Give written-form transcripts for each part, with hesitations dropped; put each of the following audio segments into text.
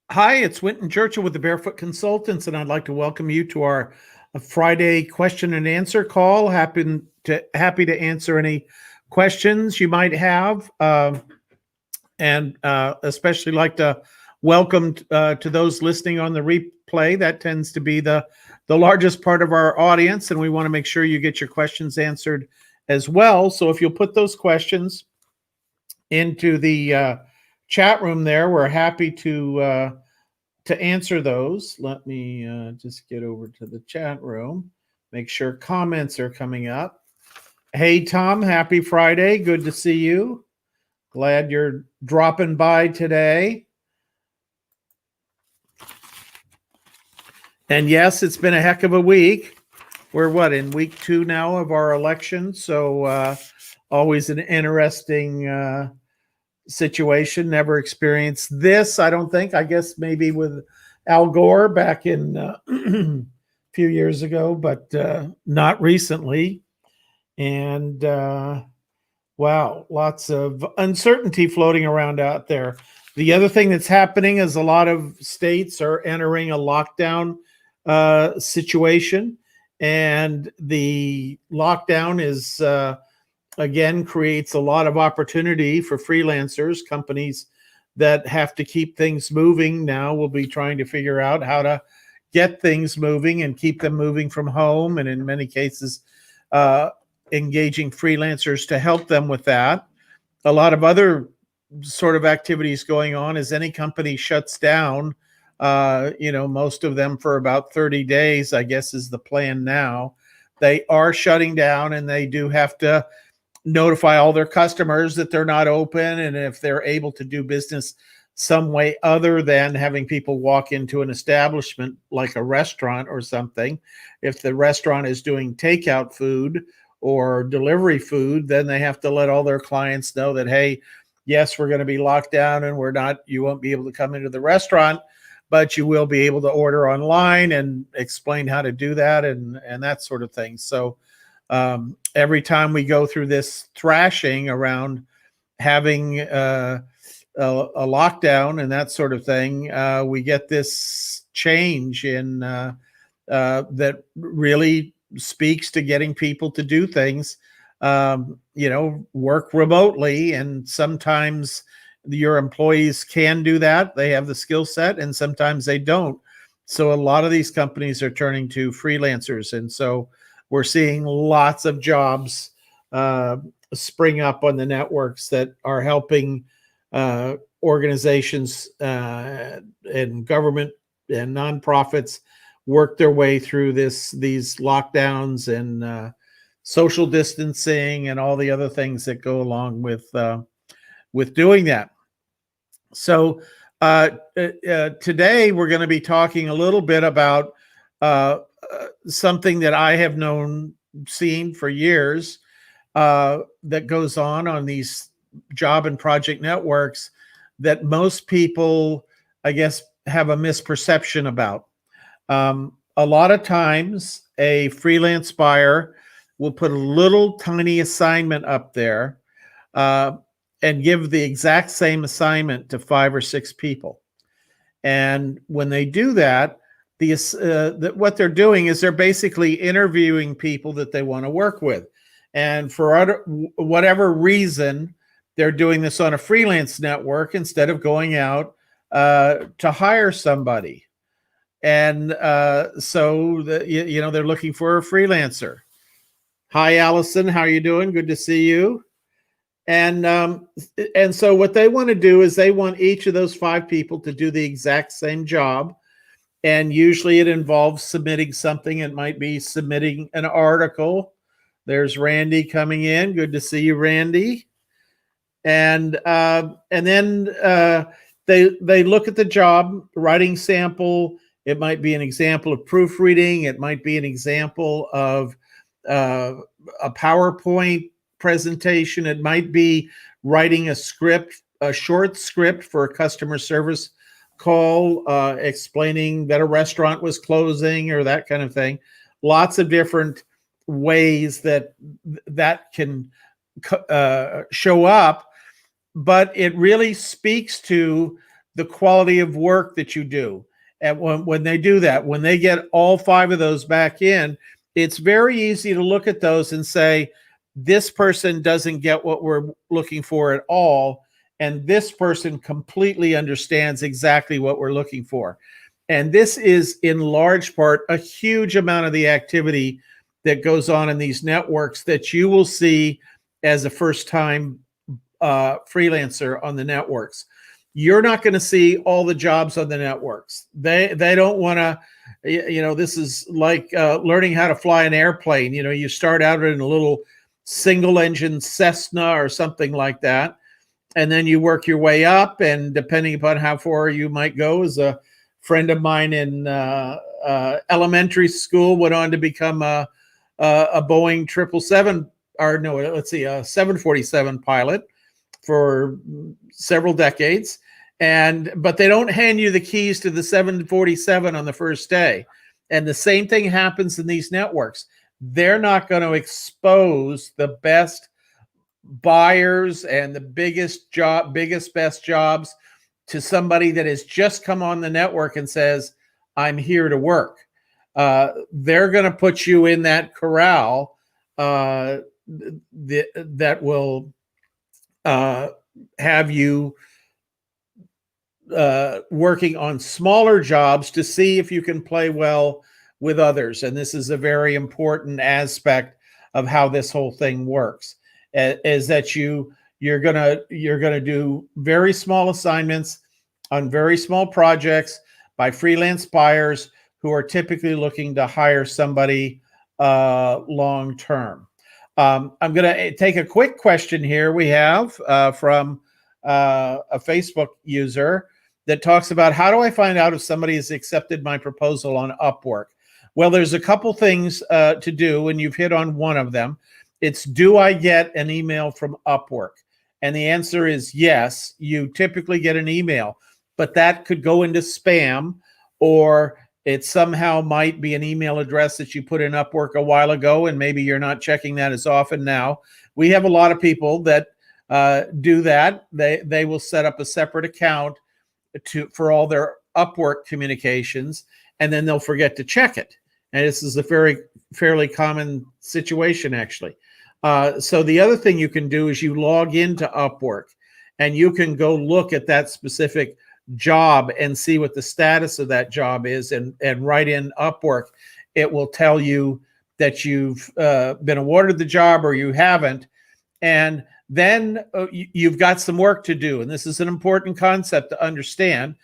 Hi, it's Winton Churchill with the Barefoot Consultants, and I'd like to welcome you to our Friday question and answer call. Happy to answer any questions you might have, and especially like to welcome to those listening on the replay. That tends to be the largest part of our audience, and we want to make sure you get your questions answered as well. So if you'll put those questions into the chat room there, we're happy to answer those. Let me just get over to the chat room, make sure comments are coming up. Hey, Tom, happy Friday. Good to see you. Glad you're dropping by today. And yes, it's been a heck of a week. We're in week 2 now of our election. So always an interesting situation. Never experienced this, I don't think. I guess maybe with Al Gore back in a few years ago, but not recently. And wow, lots of uncertainty floating around out there. The other thing that's happening is a lot of states are entering a lockdown situation, and the lockdown is again creates a lot of opportunity for freelancers. Companies that have to keep things moving now will be trying to figure out how to get things moving and keep them moving from home, and in many cases engaging freelancers to help them with that. A lot of other sort of activities going on as any company shuts down, most of them for about 30 days, I guess is the plan now. They are shutting down, and they do have to notify all their customers that they're not open, and if they're able to do business some way other than having people walk into an establishment like a restaurant or something. If the restaurant is doing takeout food or delivery food, then they have to let all their clients know that, hey, yes, we're going to be locked down and you won't be able to come into the restaurant, but you will be able to order online, and explain how to do that and that sort of thing. So every time we go through this thrashing around having a lockdown and that sort of thing, we get this change in that really speaks to getting people to do things, work remotely. And sometimes your employees can do that. They have the skill set, and sometimes they don't. So a lot of these companies are turning to freelancers. And so we're seeing lots of jobs spring up on the networks that are helping organizations and government and nonprofits work their way through these lockdowns and social distancing and all the other things that go along with doing that. So today we're going to be talking a little bit about something that I have seen for years that goes on these job and project networks that most people, I guess, have a misperception about. A lot of times a freelance buyer will put a little tiny assignment up there and give the exact same assignment to 5 or 6 people. And when they do that, what they're doing is they're basically interviewing people that they want to work with. And for whatever reason, they're doing this on a freelance network instead of going out to hire somebody. And so they're looking for a freelancer. Hi, Allison. How are you doing? Good to see you. And so what they want to do is they want each of those 5 people to do the exact same job. And usually it involves submitting something. It might be submitting an article. There's Randy coming in. Good to see you, Randy. And then they look at the job, writing sample. It might be an example of proofreading. It might be an example of a PowerPoint presentation. It might be writing a short script for a customer service call, explaining that a restaurant was closing or that kind of thing. Lots of different ways that can show up, but it really speaks to the quality of work that you do. And when they do that, when they get all 5 of those back in, it's very easy to look at those and say, this person doesn't get what we're looking for at all. And this person completely understands exactly what we're looking for. And this is in large part a huge amount of the activity that goes on in these networks that you will see as a first-time freelancer on the networks. You're not going to see all the jobs on the networks. They don't want to, this is like learning how to fly an airplane. You start out in a little single engine Cessna or something like that, and then you work your way up, and depending upon how far you might go, as a friend of mine in elementary school went on to become a Boeing 777, or no, let's see, a 747 pilot for several decades. But they don't hand you the keys to the 747 on the first day. And the same thing happens in these networks. They're not going to expose the best buyers and the biggest, best jobs to somebody that has just come on the network and says, I'm here to work. They're going to put you in that corral that will have you working on smaller jobs to see if you can play well with others. And this is a very important aspect of how this whole thing works, is that you're gonna do very small assignments on very small projects by freelance buyers who are typically looking to hire somebody long term. I'm going to take a quick question here. We have from a Facebook user that talks about, how do I find out if somebody has accepted my proposal on Upwork? Well, there's a couple things to do, and you've hit on one of them. It's, do I get an email from Upwork? And the answer is yes. You typically get an email, but that could go into spam, or it somehow might be an email address that you put in Upwork a while ago, and maybe you're not checking that as often now. We have a lot of people that do that. They will set up a separate account for all their Upwork communications, and then they'll forget to check it. And this is a fairly common situation, actually. So the other thing you can do is you log into Upwork, and you can go look at that specific job and see what the status of that job is, and right in Upwork, it will tell you that you've been awarded the job or you haven't. And then you've got some work to do. And this is an important concept to understand,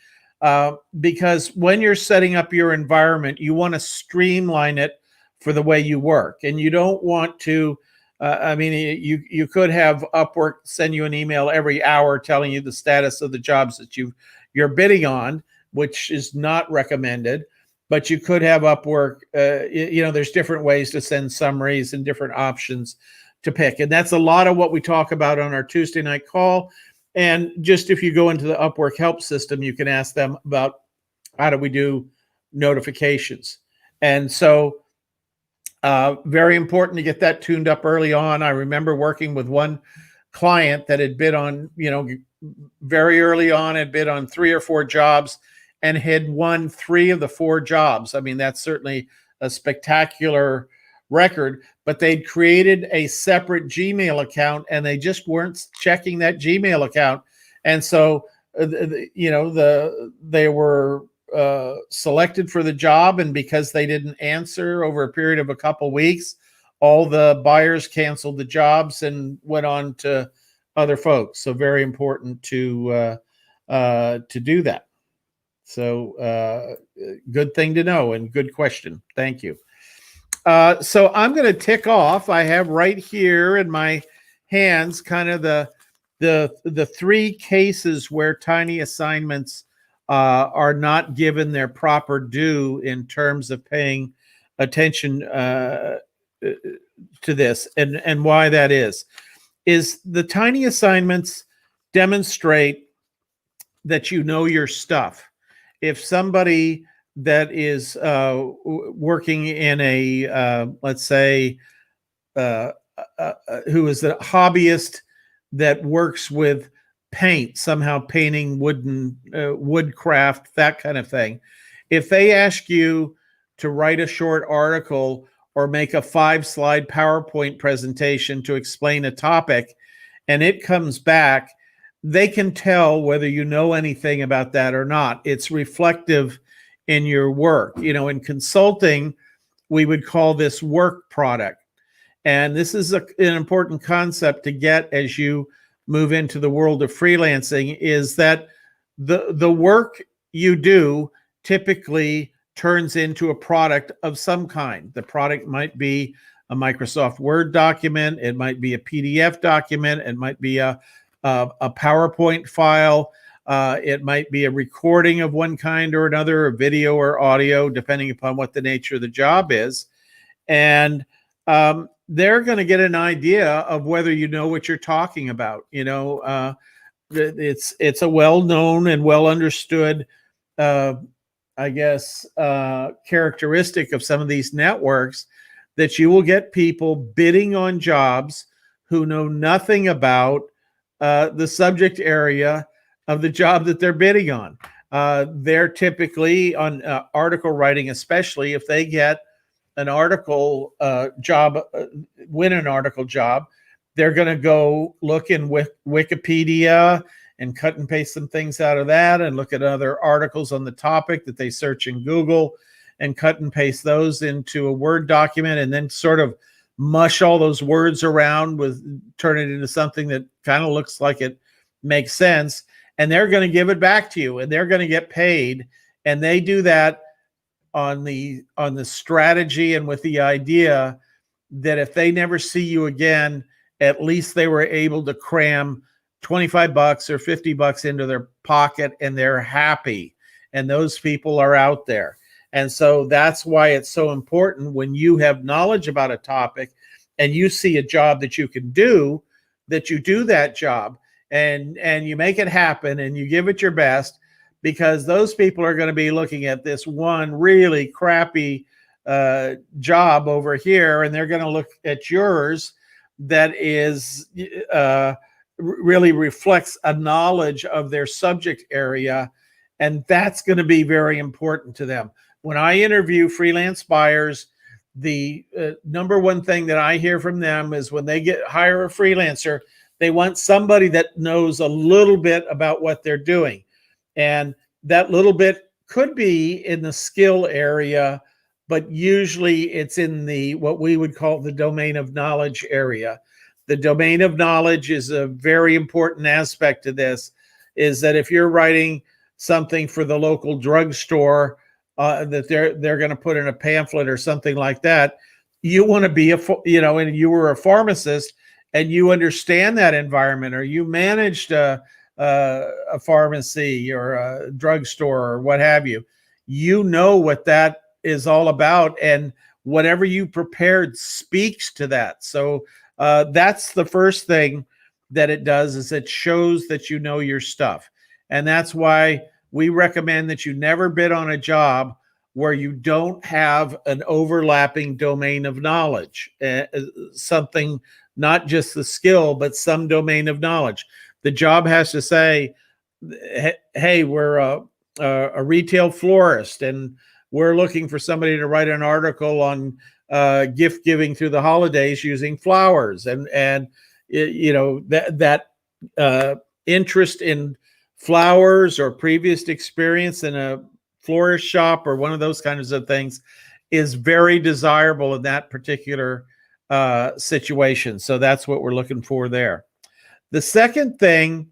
because when you're setting up your environment, you want to streamline it for the way you work. And you don't want to, you could have Upwork send you an email every hour telling you the status of the jobs that you're bidding on, which is not recommended. But you could have Upwork, there's different ways to send summaries and different options to pick. And that's a lot of what we talk about on our Tuesday night call. And just if you go into the Upwork help system, you can ask them about how do we do notifications. And so very important to get that tuned up early on. I remember working with one client that had bid on, very early on, had bid on 3 or 4 jobs and had won 3 of the 4 jobs. I mean, that's certainly a spectacular record, but they'd created a separate Gmail account and they just weren't checking that Gmail account. And so, they were selected for the job, and because they didn't answer over a period of a couple weeks, all the buyers canceled the jobs and went on to other folks. So very important to do that. So good thing to know, and good question. Thank you. So I'm going to tick off. I have right here in my hands kind of the 3 cases where tiny assignments are not given their proper due in terms of paying attention to this, and why that is the tiny assignments demonstrate that you know your stuff. If somebody that is working in a, let's say, who is a hobbyist that works with paint, somehow painting wooden woodcraft, that kind of thing. If they ask you to write a short article or make a 5-slide PowerPoint presentation to explain a topic, and it comes back, they can tell whether you know anything about that or not. It's reflective in your work. In consulting, we would call this work product. And this is an important concept to get as you move into the world of freelancing, is that the work you do typically turns into a product of some kind. The product might be a Microsoft Word document, it might be a PDF document, it might be a PowerPoint file, it might be a recording of one kind or another, a video or audio, depending upon what the nature of the job is. And they're going to get an idea of whether you know what you're talking about. It's a well-known and well-understood, characteristic of some of these networks, that you will get people bidding on jobs who know nothing about the subject area of the job that they're bidding on. They're typically on article writing, especially if they get an article job, win an article job, they're going to go look in Wikipedia and cut and paste some things out of that and look at other articles on the topic that they search in Google and cut and paste those into a Word document, and then sort of mush all those words around turn it into something that kind of looks like it makes sense. And they're going to give it back to you, and they're going to get paid. And they do that on the strategy and with the idea that if they never see you again, at least they were able to cram $25 or $50 into their pocket, and they're happy. And those people are out there. And so that's why it's so important, when you have knowledge about a topic and you see a job that you can do, that you do that job and you make it happen and you give it your best, because those people are going to be looking at this one really crappy job over here, and they're going to look at yours that is really reflects a knowledge of their subject area, and that's going to be very important to them. When I interview freelance buyers, the number one thing that I hear from them is when they hire a freelancer, they want somebody that knows a little bit about what they're doing. And that little bit could be in the skill area, but usually it's in the what we would call the domain of knowledge area. The domain of knowledge is a very important aspect to this, is that if you're writing something for the local drugstore that they're going to put in a pamphlet or something like that, you want to be and you were a pharmacist and you understand that environment, or you managed a pharmacy or a drugstore or what have you. You know what that is all about, and whatever you prepared speaks to that. So that's the first thing that it does, is it shows that you know your stuff. And that's why we recommend that you never bid on a job where you don't have an overlapping domain of knowledge, something, not just the skill, but some domain of knowledge. The job has to say, hey, we're a retail florist, and we're looking for somebody to write an article on gift giving through the holidays using flowers, and that interest in flowers or previous experience in a florist shop or one of those kinds of things is very desirable in that particular situation. So that's what we're looking for there. The second thing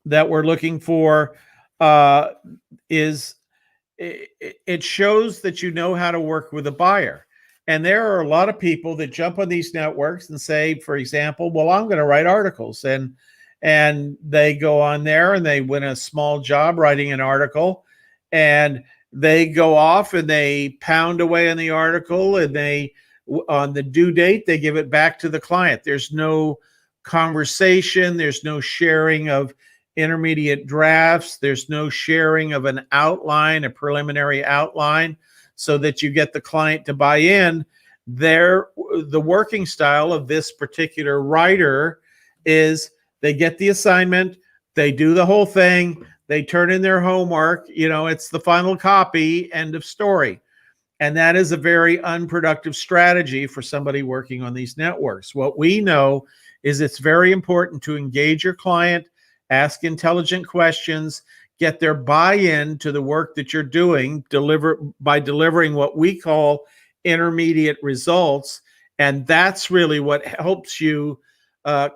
that we're looking for is it shows that you know how to work with a buyer. And there are a lot of people that jump on these networks and say, for example, well, I'm going to write articles. And they go on there and they win a small job writing an article, and they go off and they pound away on the article, and on the due date, they give it back to the client. There's no conversation. There's no sharing of intermediate drafts. There's no sharing of an outline, a preliminary outline, so that you get the client to buy in. The working style of this particular writer is they get the assignment, They do the whole thing. They turn in their homework. It's the final copy, end of story. And that is a very unproductive strategy for somebody working on these networks. What we know is it's very important to engage your client, ask intelligent questions, get their buy-in to the work that you're doing, delivering what we call intermediate results. And that's really what helps you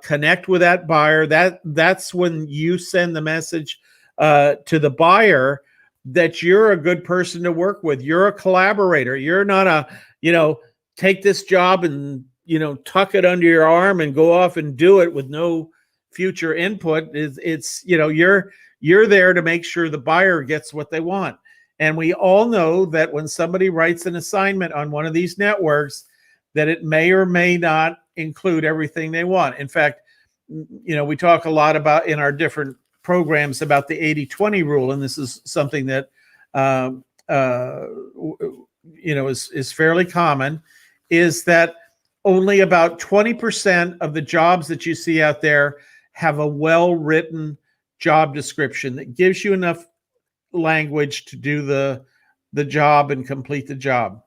connect with that buyer. That's when you send the message to the buyer that you're a good person to work with. You're a collaborator. You're not take this job and, tuck it under your arm and go off and do it with no future input. It's you're there to make sure the buyer gets what they want. And we all know that when somebody writes an assignment on one of these networks, that it may or may not include everything they want. In fact, we talk a lot about in our different programs about the 80-20 rule, and this is something that is fairly common, is that only about 20% of the jobs that you see out there have a well-written job description that gives you enough language to do the job and complete the job.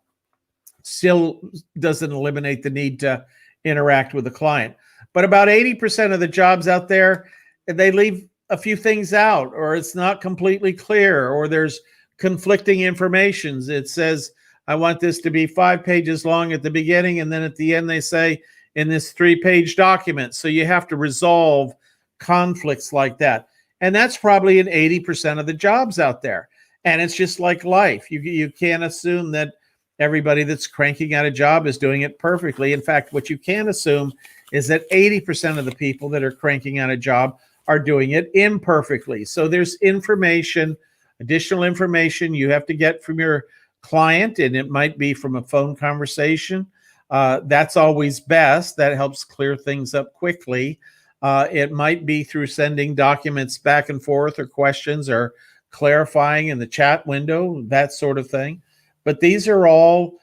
Still doesn't eliminate the need to interact with the client. But about 80% of the jobs out there, they leave a few things out, or it's not completely clear, or there's conflicting information. It says, I want this to be 5 pages long at the beginning, and then at the end they say in this 3-page document. So you have to resolve conflicts like that. And that's probably in 80% of the jobs out there. And it's just like life. You can't assume that everybody that's cranking out a job is doing it perfectly. In fact, what you can assume is that 80% of the people that are cranking out a job are doing it imperfectly. So there's additional information you have to get from your client, and it might be from a phone conversation. That's always best. That helps clear things up quickly. It might be through sending documents back and forth, or questions, or clarifying in the chat window, that sort of thing. But these are all,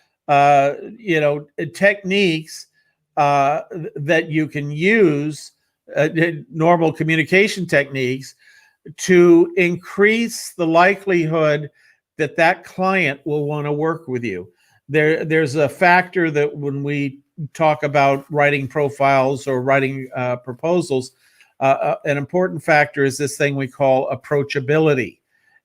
techniques that you can use, normal communication techniques, to increase the likelihood that that client will want to work with you. There's a factor that when we talk about writing profiles or writing proposals, an important factor is this thing we call approachability.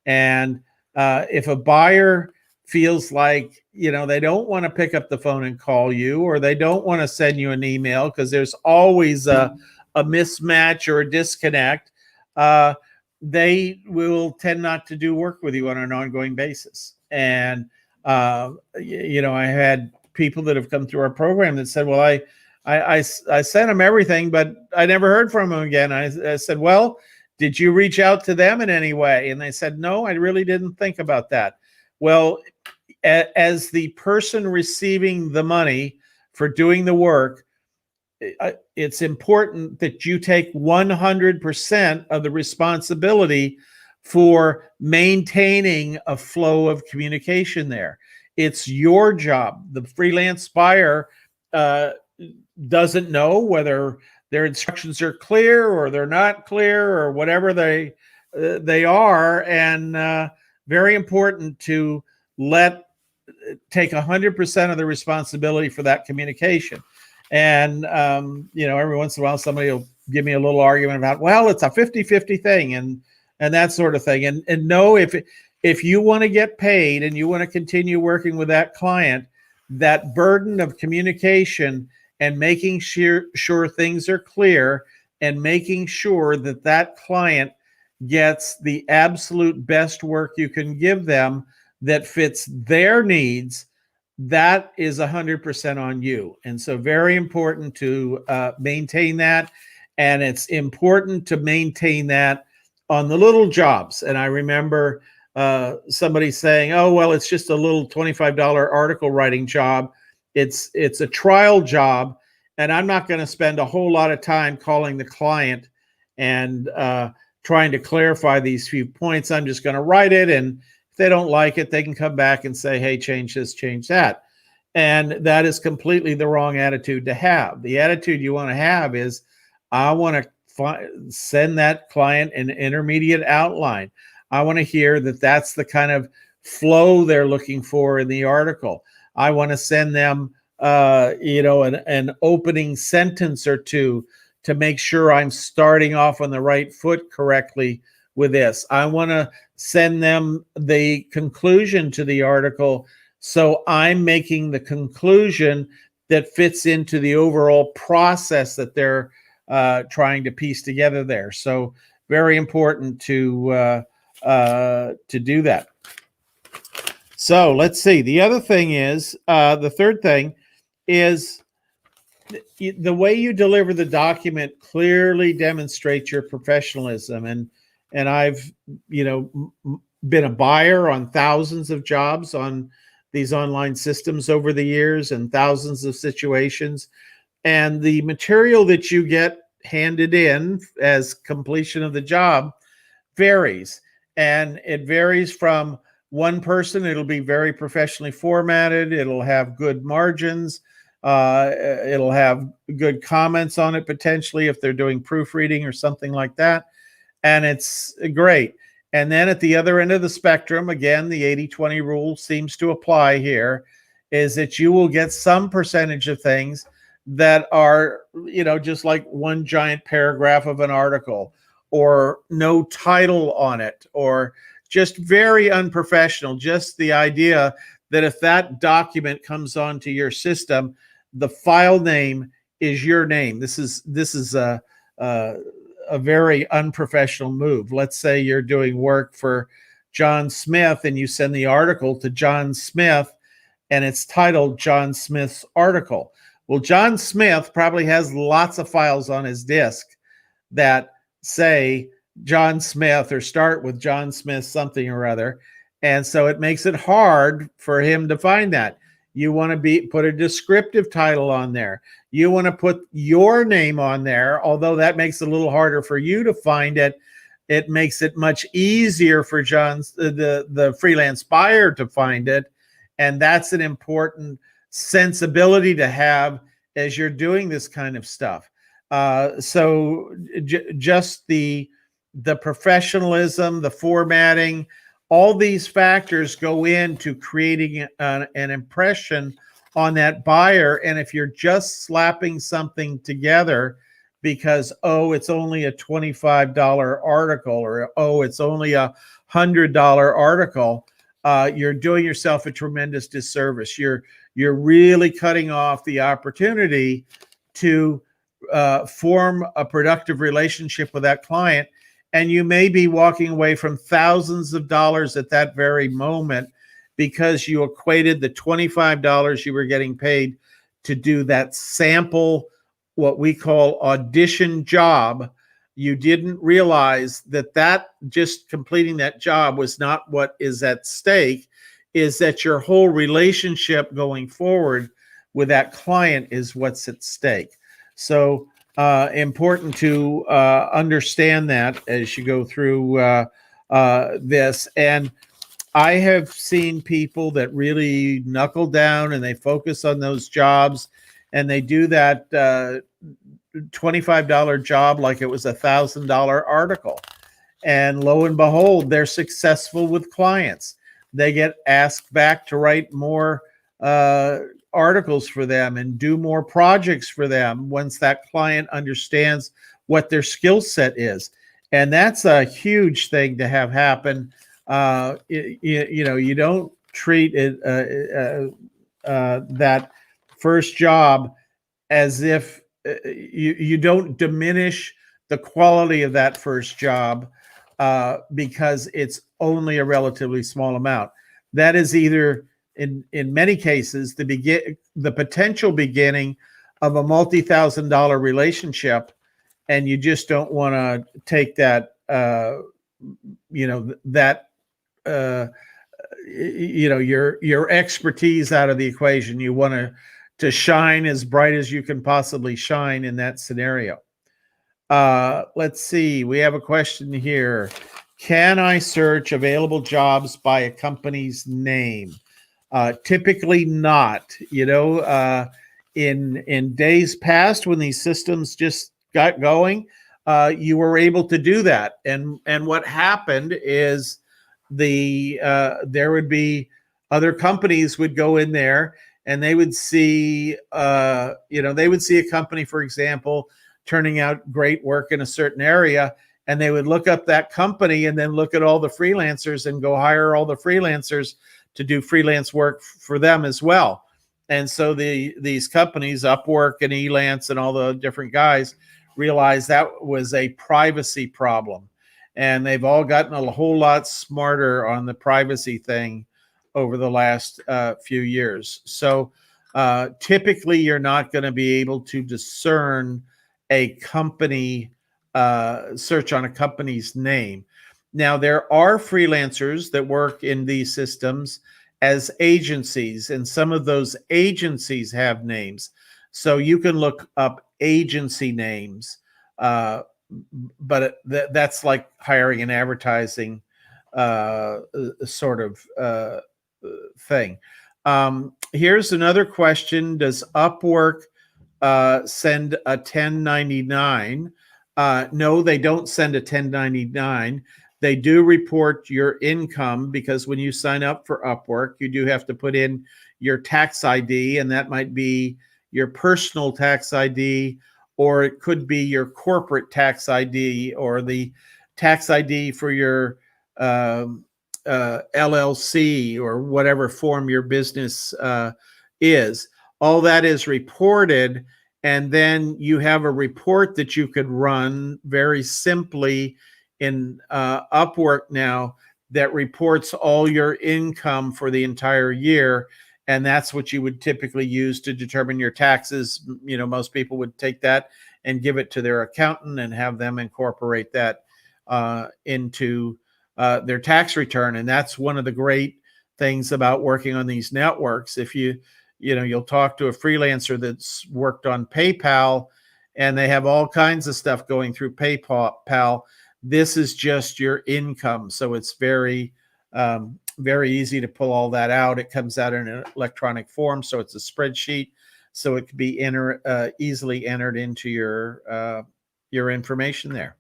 And if a buyer feels like, they don't want to pick up the phone and call you, or they don't want to send you an email because there's always a mismatch or a disconnect, they will tend not to do work with you on an ongoing basis. And, I had people that have come through our program that said, well, I sent them everything, but I never heard from them again. I said, well, did you reach out to them in any way? And they said, no, I really didn't think about that. Well, as the person receiving the money for doing the work, it's important that you take 100% of the responsibility for maintaining a flow of communication there. It's your job. The freelance buyer doesn't know whether their instructions are clear or they're not clear, or whatever they are, and very important to take 100% of the responsibility for that communication. And, every once in a while, somebody will give me a little argument about, well, it's a 50-50 thing and that sort of thing. And no, if you want to get paid and you want to continue working with that client, that burden of communication and making sure things are clear, and making sure that that client gets the absolute best work you can give them that fits their needs, that is 100% on you. And so very important to maintain that. And it's important to maintain that on the little jobs. And I remember somebody saying, oh, well, it's just a little $25 article writing job. It's a trial job, and I'm not going to spend a whole lot of time calling the client and trying to clarify these few points. I'm just going to write it, and if they don't like it, they can come back and say, hey, change this, change that. And that is completely the wrong attitude to have. The attitude you want to have is, I want to send that client an intermediate outline. I want to hear that that's the kind of flow they're looking for in the article. I want to send them, an opening sentence or two to make sure I'm starting off on the right foot correctly with this. I want to send them the conclusion to the article, so I'm making the conclusion that fits into the overall process that they're trying to piece together there. So very important to do that. So let's see. The other thing is, the third thing is the way you deliver the document clearly demonstrates your professionalism. And I've, been a buyer on thousands of jobs on these online systems over the years and thousands of situations. And the material that you get handed in as completion of the job varies. And it varies from one person. It'll be very professionally formatted. It'll have good margins. It'll have good comments on it, potentially, if they're doing proofreading or something like that. And it's great. And then at the other end of the spectrum, again, the 80-20 rule seems to apply here, is that you will get some percentage of things that are, just like one giant paragraph of an article, or no title on it, or just very unprofessional. Just the idea that if that document comes onto your system, the file name is your name. This is a very unprofessional move. Let's say you're doing work for John Smith and you send the article to John Smith and it's titled John Smith's article. Well, John Smith probably has lots of files on his disk that say John Smith or start with John Smith something or other. And so it makes it hard for him to find that. You want to put a descriptive title on there. You want to put your name on there, although that makes it a little harder for you to find it. It makes it much easier for the freelance buyer to find it. And that's an important sensibility to have as you're doing this kind of stuff. So just the professionalism, the formatting, all these factors go into creating an impression on that buyer. And if you're just slapping something together because, it's only a $25 article, or, it's only a $100 article, you're doing yourself a tremendous disservice. You're really cutting off the opportunity to form a productive relationship with that client. And you may be walking away from thousands of dollars at that very moment because you equated the $25 you were getting paid to do that sample, what we call audition job. You didn't realize that just completing that job was not what is at stake, is that your whole relationship going forward with that client is what's at stake. So important to understand that as you go through this. And I have seen people that really knuckle down and they focus on those jobs and they do that $25 job like it was a $1,000 article. And lo and behold, they're successful with clients. They get asked back to write more articles for them and do more projects for them once that client understands what their skill set is. And that's a huge thing to have happen. You don't treat it, that first job as if you don't diminish the quality of that first job because it's only a relatively small amount. That is either in many cases the potential beginning of a multi-$1,000 relationship, and you just don't want to take that your expertise out of the equation. You want to shine as bright as you can possibly shine in that scenario. Let's see. We have a question here. Can I search available jobs by a company's name? Typically not. In days past when these systems just got going, you were able to do that. And what happened is there would be other companies would go in there and they would see they would see a company, for example, turning out great work in a certain area, and they would look up that company and then look at all the freelancers and go hire all the freelancers to do freelance work for them as well. And so these companies, Upwork and Elance and all the different guys, realized that was a privacy problem. And they've all gotten a whole lot smarter on the privacy thing over the last few years. So typically, you're not going to be able to discern a company, search on a company's name. Now, there are freelancers that work in these systems as agencies, and some of those agencies have names. So you can look up agency names, but that's like hiring an advertising sort of thing. Here's another question. Does Upwork send a 1099? No, they don't send a 1099. They do report your income, because when you sign up for Upwork, you do have to put in your tax ID, and that might be your personal tax ID, or it could be your corporate tax ID, or the tax ID for your LLC, or whatever form your business is. All that is reported, and then you have a report that you could run very simply in Upwork now that reports all your income for the entire year. And that's what you would typically use to determine your taxes. Most people would take that and give it to their accountant and have them incorporate that into their tax return. And that's one of the great things about working on these networks. If you'll talk to a freelancer that's worked on PayPal, and they have all kinds of stuff going through PayPal. This is just your income. So it's very easy to pull all that out. It comes out in an electronic form, so it's a spreadsheet. So it could be easily entered into your information there.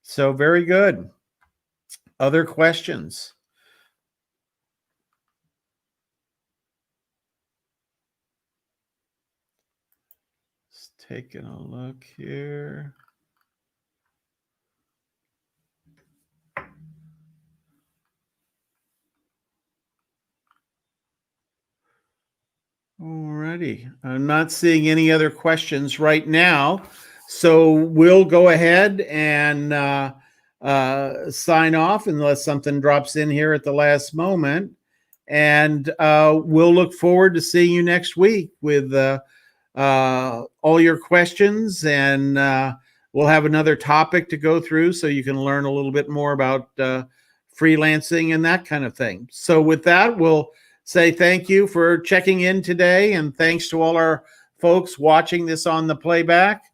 So very good. Other questions? Just taking a look here. Alrighty, I'm not seeing any other questions right now, so we'll go ahead and sign off unless something drops in here at the last moment. And we'll look forward to seeing you next week with all your questions, and we'll have another topic to go through so you can learn a little bit more about freelancing and that kind of thing. So with that, we'll say thank you for checking in today, and thanks to all our folks watching this on the playback.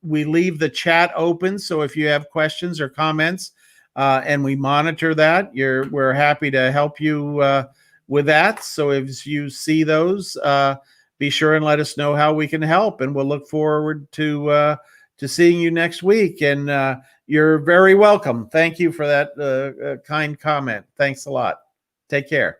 We leave the chat open, so if you have questions or comments, and we monitor that, we're happy to help you with that. So if you see those, be sure and let us know how we can help, and we'll look forward to seeing you next week. And you're very welcome. Thank you for that kind comment. Thanks a lot. Take care.